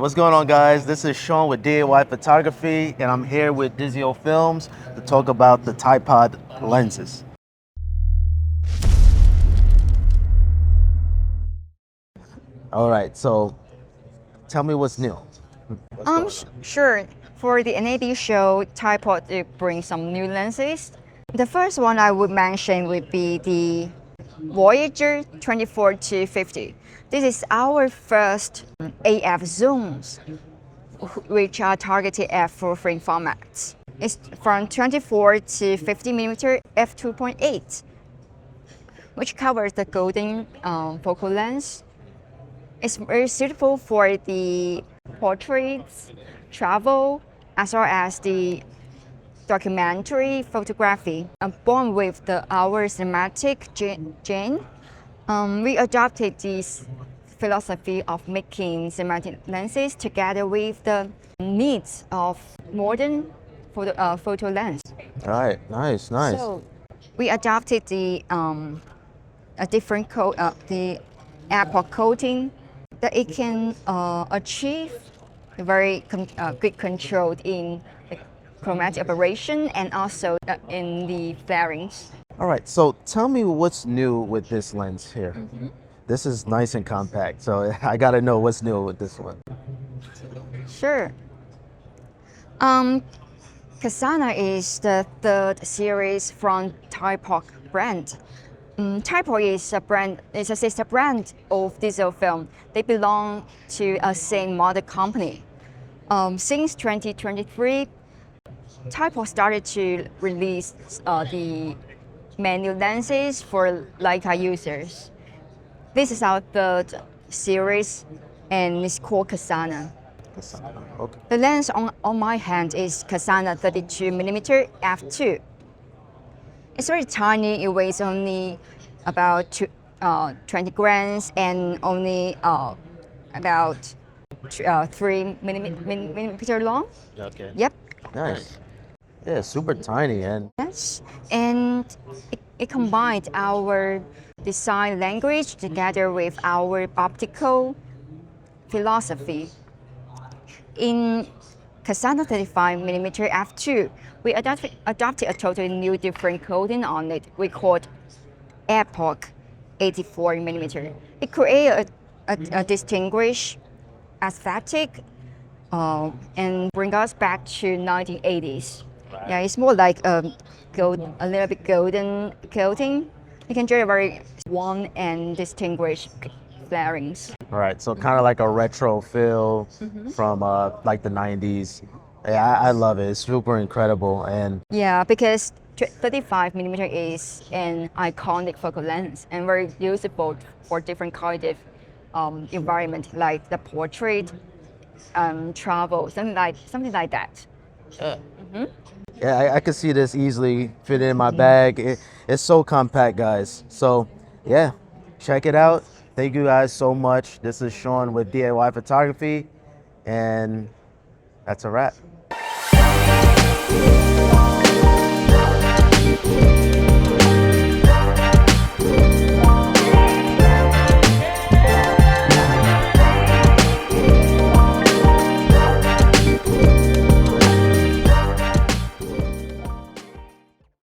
What's going on, guys? This is Sean with DIYPhotography, and I'm here with Dizio Films to talk about the Thypoch lenses. All right, so tell me what's new. Sure. For the NAD show, Thypoch brings some new lenses. The first one I would mention would be the Voyager 24 to 50. This is our first AF zooms, which are targeted at full frame formats. It's from 24 to 50 millimeter f2.8, which covers the golden focal length. It's very suitable for the portraits, travel, as well as the documentary photography. Born with our cinematic gene, we adopted this philosophy of making cinematic lenses together with the needs of modern photo lens. All right, nice. So we adopted the a different the epoch coating that it can achieve very good control in the chromatic aberration and also in the flarings. All right, so tell me what's new with this lens here. This is nice and compact, so I gotta know what's new with this one. Sure. Kasana is the third series from Thypoch brand. Thypoch is a sister brand of Dizio Film. They belong to a same mother company. Since 2023, Thypoch started to release the manual lenses for Leica users. This is our third series, and it's called Kasana. Okay. The lens on my hand is Kasana 32mm f2. It's very tiny. It weighs only about 20 grams and only about 3 millimeter long. Okay. Yep. Nice. Yeah, super tiny and Yes. And it combined our design language together with our optical philosophy. In Kasana 35mm f2, we adopted a totally new different coating on it. We called Epoch 84mm. It created a distinguished aesthetic and bring us back to 1980s. Right. Yeah, it's more like a little bit golden coating. You can enjoy a very warm and distinguished flarings. all right, so kind of like a retro feel from like the 90s. Yeah, I love it. It's super incredible. And Yeah, because 35mm is an iconic focal lens and very useful for different kind of environment, like the portrait, travel, something like that. yeah, I could see this easily fit in my bag. It's so compact, guys. So yeah, check it out. Thank you guys so much. This is Sean with DIYPhotography, and that's a wrap.